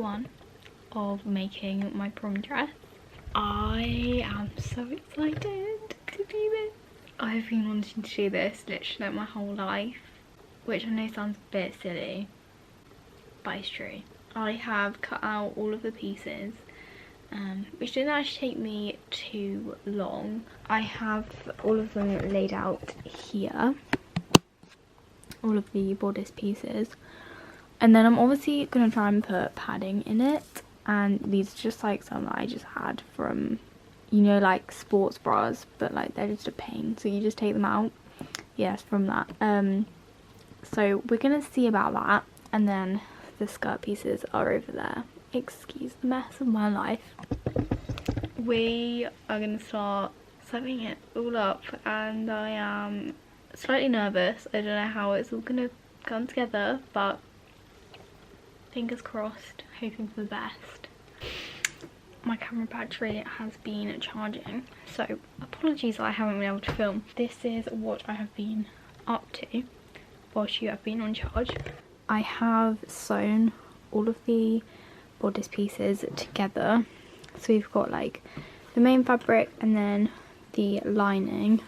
one of making my prom dress. I am so excited to do this. I've been wanting to do this literally like my whole life, which I know sounds a bit silly, but it's true. I have cut out all of the pieces, which didn't actually take me too long. I have all of them laid out here, all of the bodice pieces, and then I'm obviously going to try and put padding in it, and these are just like some that I just had from, you know, like sports bras, but like they're just a pain, so you just take them out. Yes, from that. So we're going to see about that, and then the skirt pieces are over there. Excuse the mess of my life. We are going to start sewing it all up, and I am slightly nervous. I don't know how it's all going to come together, but fingers crossed, hoping for the best. My camera battery has been charging, so apologies that I haven't been able to film. This is what I have been up to whilst you have been on charge. I have sewn all of the bodice pieces together, so we've got like the main fabric and then the lining,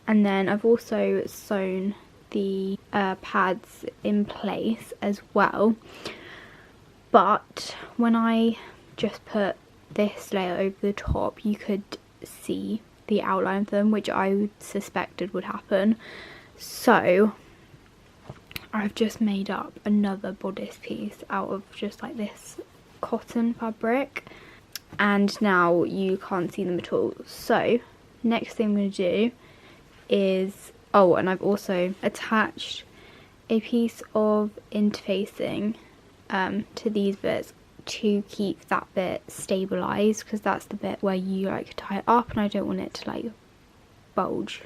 and then I've also sewn the pads in place as well. But when I just put this layer over the top, you could see the outline of them, which I suspected would happen. So I've just made up another bodice piece out of just like this cotton fabric, and now you can't see them at all. So next thing I'm going to do is, oh, and I've also attached a piece of interfacing to these bits to keep that bit stabilized, because that's the bit where you like tie it up, and I don't want it to like bulge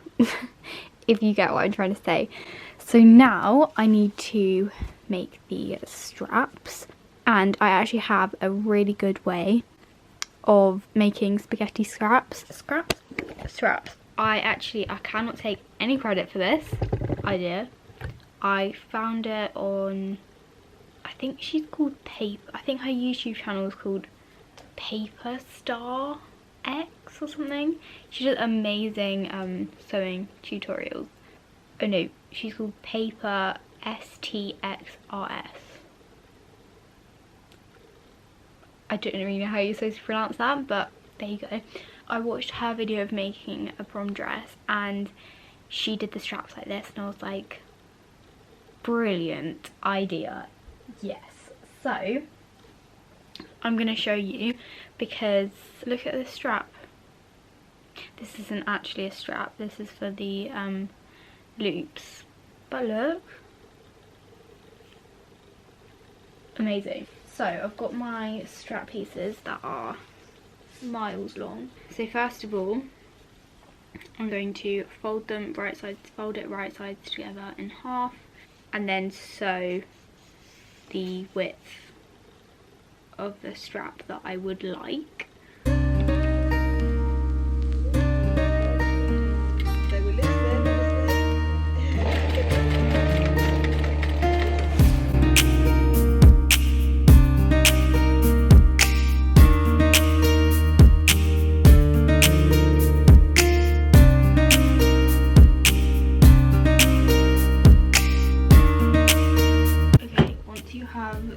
if you get what I'm trying to say. So now I need to make the straps, and I actually have a really good way of making spaghetti straps. I cannot take any credit for this idea. I found it on, I think she's called I think her YouTube channel is called Paper Star X or something. She does amazing sewing tutorials. Oh no, she's called Paper STXRS. I don't really know how you're supposed to pronounce that, but there you go. I watched her video of making a prom dress, and she did the straps like this, and I was like, brilliant idea, yes. So I'm gonna show you, because look at this strap. This isn't actually a strap, this is for the loops, but look, amazing. So I've got my strap pieces that are miles long. So first of all, I'm going to fold it right sides together in half, and then sew the width of the strap that I would like.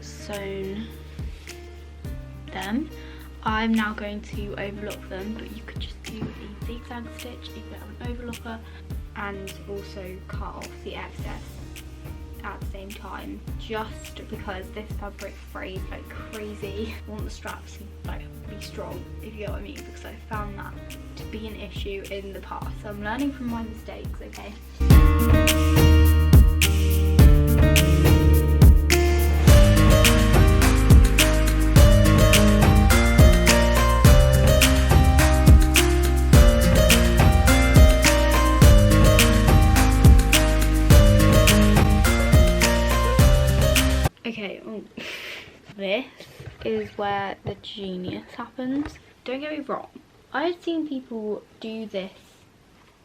Sewn them, I'm now going to overlock them, but you could just do the zigzag stitch if you have an overlocker, and also cut off the excess at the same time, just because this fabric frays like crazy. I want the straps to like be strong, if you get what I mean, because I found that to be an issue in the past, so I'm learning from my mistakes, okay? Okay, this is where the genius happens. Don't get me wrong, I've seen people do this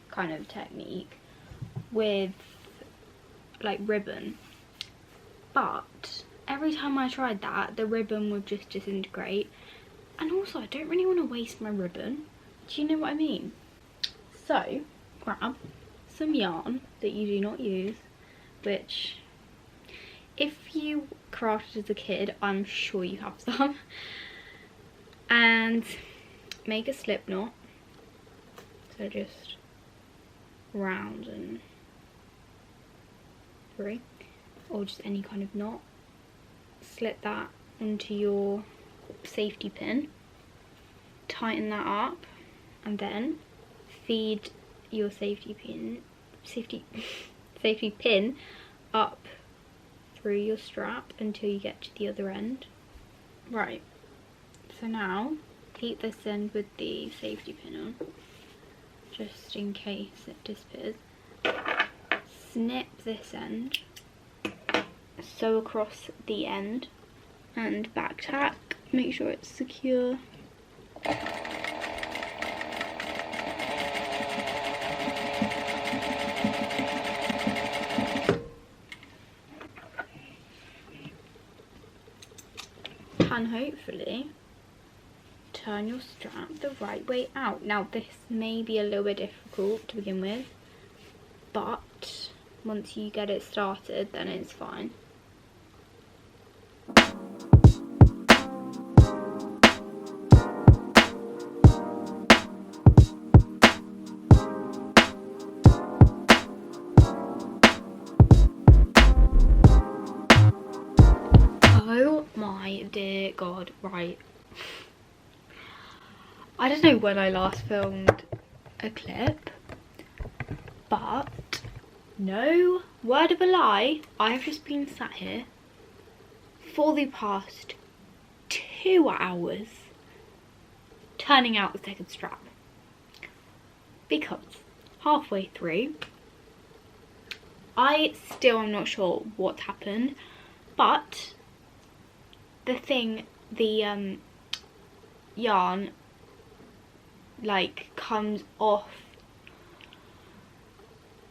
kind of technique with like ribbon, but every time I tried that, the ribbon would just disintegrate. And also, I don't really want to waste my ribbon. Do you know what I mean? So, grab some yarn that you do not use, which, if you crafted as a kid, I'm sure you have some. And make a slip knot. So just round and through, or just any kind of knot. Slip that onto your safety pin, tighten that up, and then feed your safety pin up through your strap until you get to the other end. Right, so now keep this end with the safety pin on, just in case it disappears. Snip this end, sew across the end, and back tack. Make sure it's secure. And hopefully turn your strap the right way out. Now this may be a little bit difficult to begin with, but once you get it started, then it's fine. Oh my dear God, right. I don't know when I last filmed a clip, but no word of a lie, I have just been sat here for the past 2 hours turning out the second strap, because halfway through I still am not sure what happened, but the yarn like comes off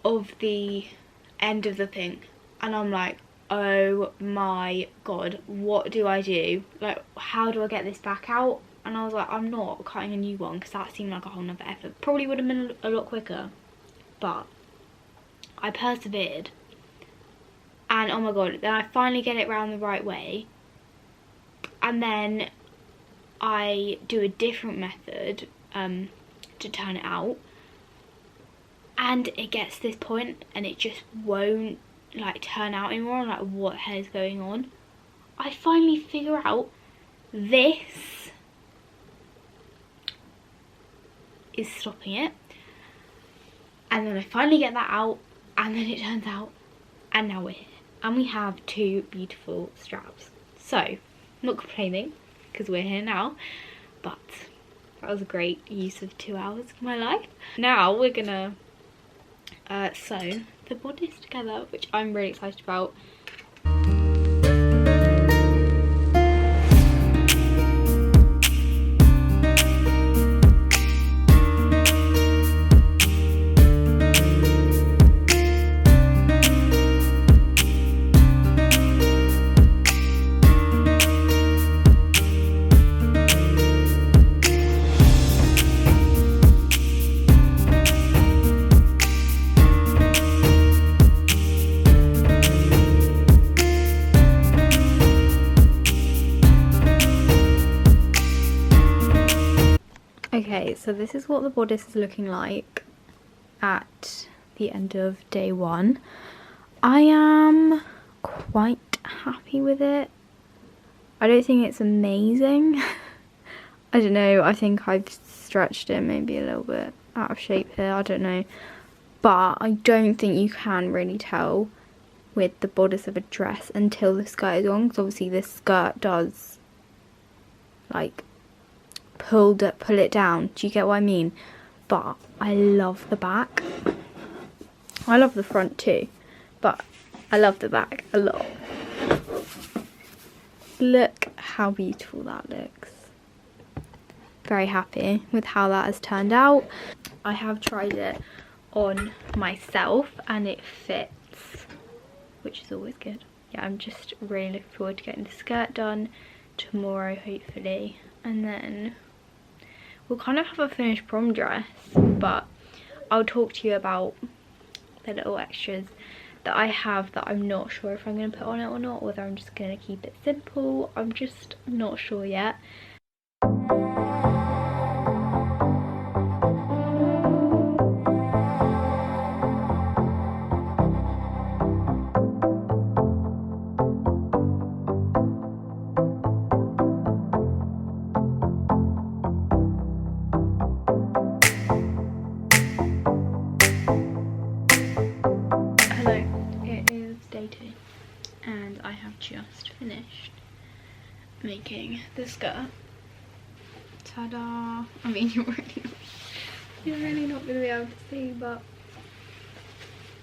of the end of the thing, and I'm like, oh my God, what do I do? Like, how do I get this back out? And I was like, I'm not cutting a new one, because that seemed like a whole nother effort. Probably would have been a lot quicker, but I persevered, and oh my God, then I finally get it round the right way, and then I do a different method to turn it out, and it gets to this point and it just won't like turn out anymore. I'm like, what the hell is going on? I finally figure out this is stopping it, and then I finally get that out, and then it turns out, and now we're here and we have 2 beautiful straps. So I'm not complaining because we're here now, but that was a great use of 2 hours of my life. Now we're gonna sew the bodice together, which I'm really excited about. Okay, so this is what the bodice is looking like at the end of day 1. I am quite happy with it. I don't think it's amazing. I don't know, I think I've stretched it maybe a little bit out of shape here, I don't know. But I don't think you can really tell with the bodice of a dress until the skirt is on, because obviously this skirt does like pull it down. Do you get what I mean? But I love the back. I love the front too, but I love the back a lot. Look how beautiful that looks. Very happy with how that has turned out. I have tried it on myself and it fits, which is always good. yeah, I'm just really looking forward to getting the skirt done tomorrow, hopefully. And then we'll kind of have a finished prom dress, but I'll talk to you about the little extras that I have that I'm not sure if I'm going to put on it or not, or whether I'm just going to keep it simple. I'm just not sure yet. And I have just finished making the skirt. Ta-da! I mean, you're really not going to be able to see, but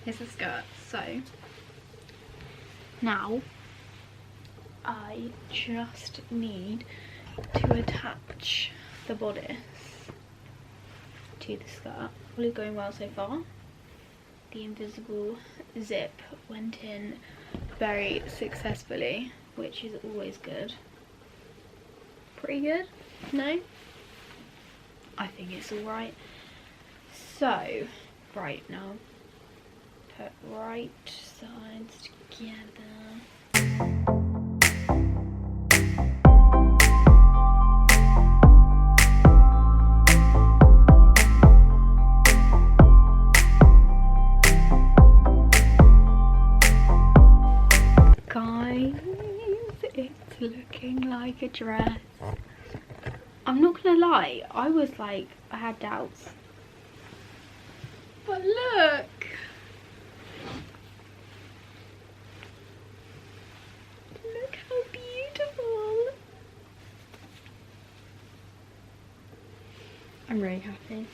it's a skirt. So now I just need to attach the bodice to the skirt. All is going well so far. The invisible zip went in very successfully, which is always good. Pretty good? No? I think it's alright. So, right now, put right sides together. It's looking like a dress. I'm not gonna lie, I was like, I had doubts, but look, how beautiful. I'm really happy,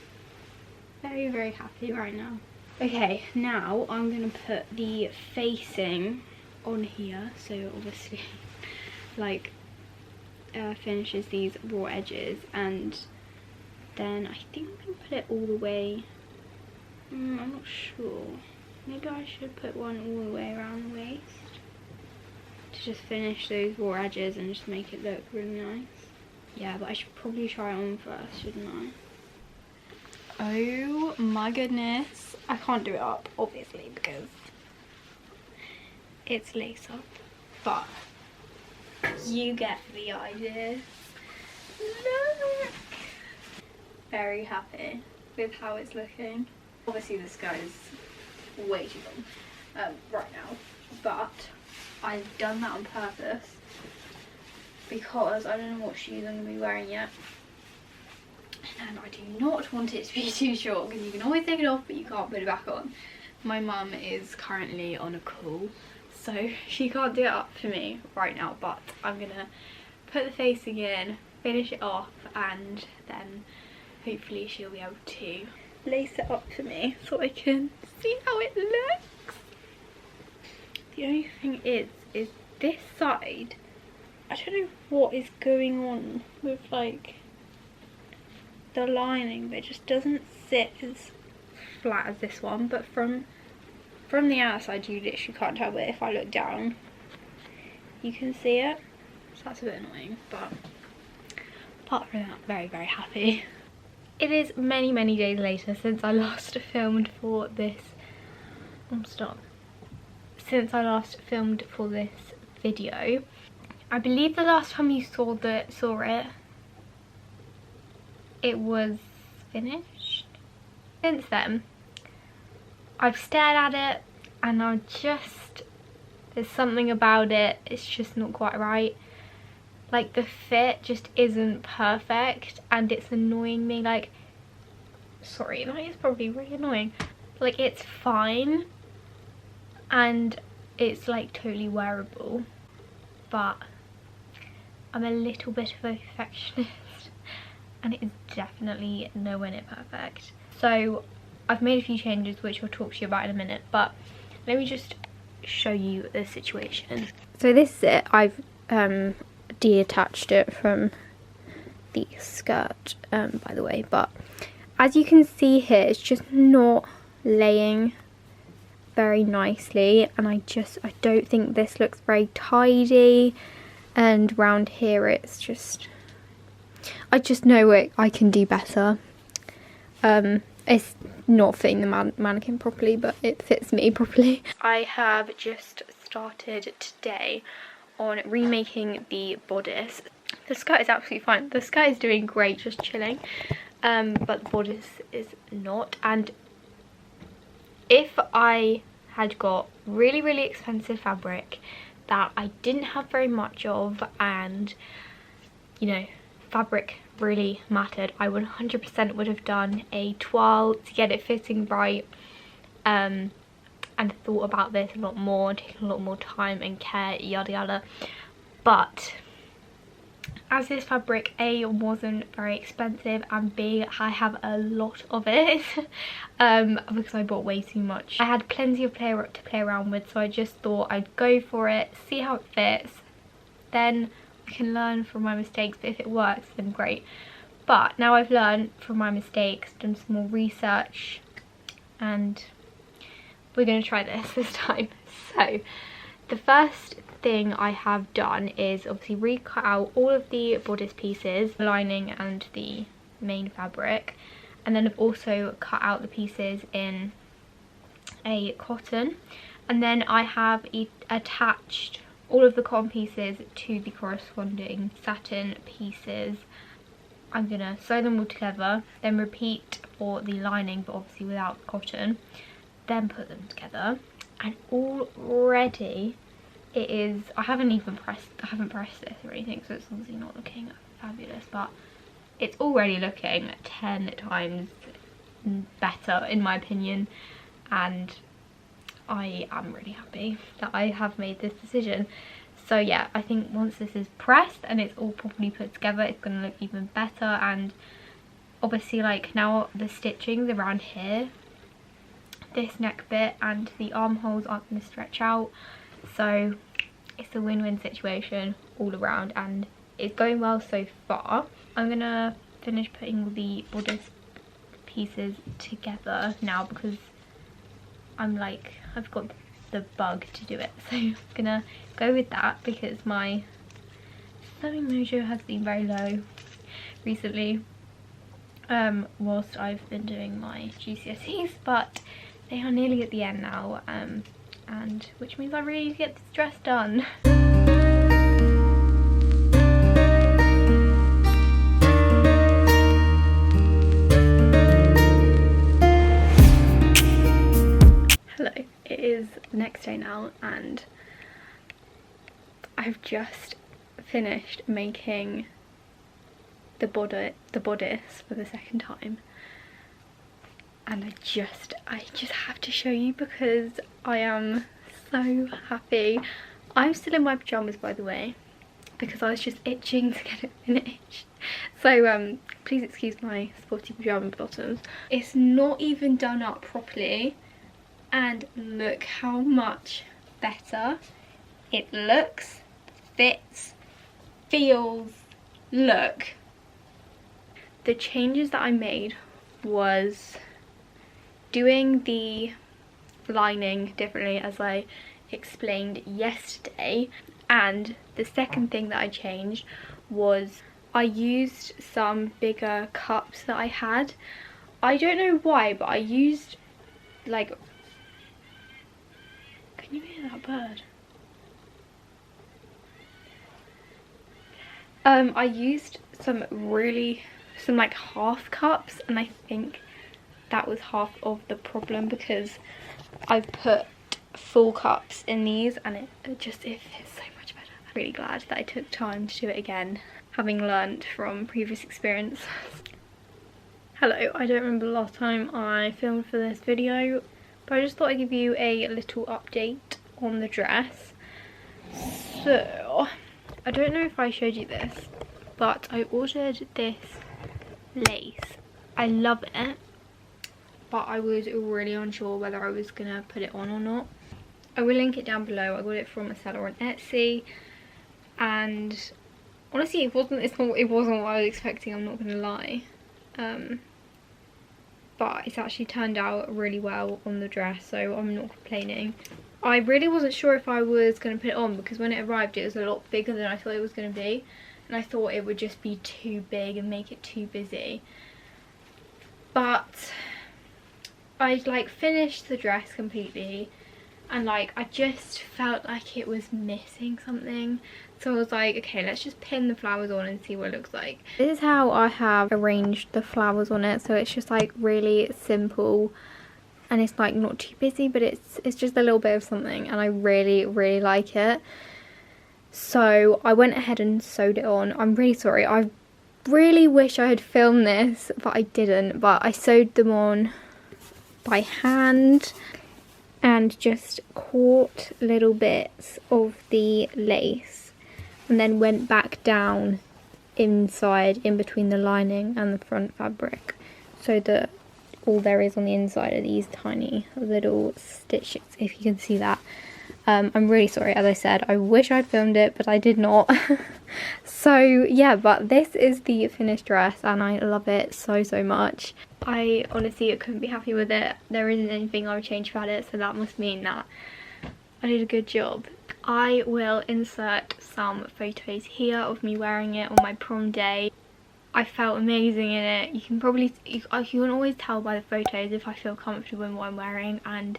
very happy right now. Okay, now I'm gonna put the facing on here, so obviously like finishes these raw edges, and then I think I'm gonna put it all the way, I'm not sure, maybe I should put one all the way around the waist to just finish those raw edges and just make it look really nice. Yeah, but I should probably try it on first, shouldn't I? Oh my goodness, I can't do it up obviously because it's lace up, but you get the idea. Look! Very happy with how it's looking. Obviously this skirt is way too long right now, but I've done that on purpose because I don't know what shoes I'm going to be wearing yet, and I do not want it to be too short because you can always take it off but you can't put it back on. My mum is currently on a call, so she can't do it up for me right now, but I'm gonna put the facing in, finish it off, and then hopefully she'll be able to lace it up for me so I can see how it looks. The only thing is this side, I don't know what is going on with like the lining, but it just doesn't sit as flat as this one, but from the outside you literally can't tell, but if I look down you can see it, so that's a bit annoying, but apart from that, very happy. It is many days later since I last filmed for this since I last filmed for this video. I believe the last time you saw it was finished. Since then I've stared at it and there's something about it, it's just not quite right. Like the fit just isn't perfect and it's annoying me. Like, sorry, that is probably really annoying. Like, it's fine and it's like totally wearable, but I'm a little bit of a perfectionist and it is definitely nowhere near perfect. So I've made a few changes which I'll talk to you about in a minute, but let me just show you the situation. So this is it. I've detached it from the skirt, by the way, but as you can see here, it's just not laying very nicely, and I don't think this looks very tidy, and round here it's just, I just know I can do better. It's not fitting the mannequin properly, but it fits me properly. I have just started today on remaking the bodice. The skirt is absolutely fine. The skirt is doing great, just chilling, but the bodice is not. And if I had got really expensive fabric that I didn't have very much of, and you know, fabric really mattered, I 100% would have done a toile to get it fitting right, and thought about this a lot more, taken a lot more time and care, yada yada. But as this fabric, A, wasn't very expensive, and B, I have a lot of it because I bought way too much. I had plenty of to play around with, so I just thought I'd go for it, see how it fits, then I can learn from my mistakes. But if it works, then great. But now I've learned from my mistakes, done some more research, and we're going to try this time. So the first thing I have done is obviously recut out all of the bodice pieces, the lining and the main fabric, and then I've also cut out the pieces in a cotton, and then I have attached all of the cotton pieces to the corresponding satin pieces. I'm gonna sew them all together, then repeat for the lining, but obviously without cotton, then put them together. And already it is, I haven't pressed this or anything, so it's obviously not looking fabulous, but it's already looking 10 times better in my opinion, and I am really happy that I have made this decision. So yeah, I think once this is pressed and it's all properly put together, it's going to look even better. And obviously, like, now the stitchings around here, this neck bit and the armholes aren't going to stretch out, so it's a win-win situation all around, and it's going well so far. I'm gonna finish putting all the bodice pieces together now, because I'm like, I've got the bug to do it, so I'm gonna go with that, because my sewing mojo has been very low recently whilst I've been doing my GCSEs, but they are nearly at the end now, and which means I really need to get this dress done. Hello, it is the next day now, and I've just finished making the bodice for the second time, and I just have to show you because I am so happy. I'm still in my pajamas, by the way, because I was just itching to get it finished, so please excuse my sporty pajama bottoms. It's not even done up properly, and look how much better it looks, fits, feels. Look, the changes that I made was doing the lining differently, as I explained yesterday, and the second thing that I changed was I used some bigger cups that I had. I don't know why, but I used, like, can you hear that bird? I used some like half cups, and I think that was half of the problem, because I've put full cups in these and it fits so much better. I'm really glad that I took time to do it again, having learnt from previous experience. Hello, I don't remember the last time I filmed for this video, but I just thought I'd give you a little update on the dress. So, I don't know if I showed you this, but I ordered this lace. I love it, but I was really unsure whether I was gonna put it on or not. I will link it down below. I got it from a seller on Etsy, and honestly it wasn't what I was expecting, I'm not gonna lie. but it's actually turned out really well on the dress, so I'm not complaining. I really wasn't sure if I was going to put it on because when it arrived it was a lot bigger than I thought it was going to be, and I thought it would just be too big and make it too busy. But I like finished the dress completely, and like I just felt like it was missing something, so I was like, okay, let's just pin the flowers on and see what it looks like. This is how I have arranged the flowers on it, so it's just like really simple and it's like not too busy, but it's just a little bit of something, and I really like it. So I went ahead and sewed it on. I'm really sorry, I really wish I had filmed this, but I didn't. But I sewed them on by hand and just caught little bits of the lace and then went back down inside in between the lining and the front fabric, so that all there is on the inside are these tiny little stitches, if you can see that. I'm really sorry, as I said, I wish I'd filmed it, but I did not. So yeah, but this is the finished dress and I love it so much. I honestly couldn't be happy with it. There isn't anything I would change about it, so that must mean that I did a good job. I will insert some photos here of me wearing it on my prom day. I felt amazing in it. You can always tell by the photos if I feel comfortable in what I'm wearing, and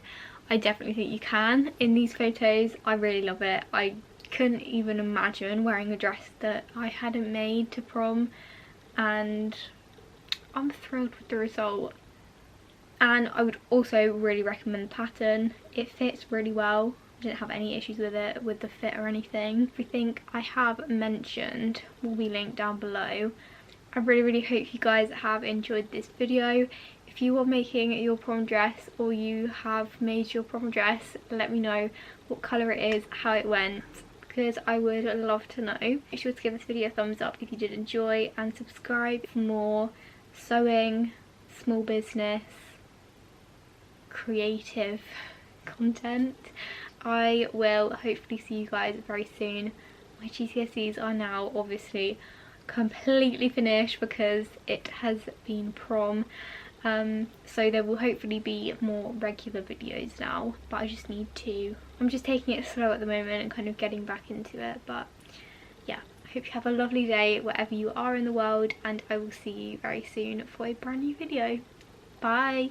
I definitely think you can in these photos. I really love it. I couldn't even imagine wearing a dress that I hadn't made to prom, and I'm thrilled with the result. And I would also really recommend the pattern. It fits really well. I didn't have any issues with it, with the fit or anything. Everything I have mentioned will be linked down below. I really hope you guys have enjoyed this video. If you are making your prom dress or you have made your prom dress, let me know what colour it is, how it went, because I would love to know. Make sure to give this video a thumbs up if you did enjoy, and subscribe for more sewing, small business, creative content. I will hopefully see you guys very soon. My GCSEs are now obviously completely finished because it has been prom, so there will hopefully be more regular videos now, but I'm just taking it slow at the moment and kind of getting back into it. But yeah, I hope you have a lovely day wherever you are in the world, and I will see you very soon for a brand new video. Bye.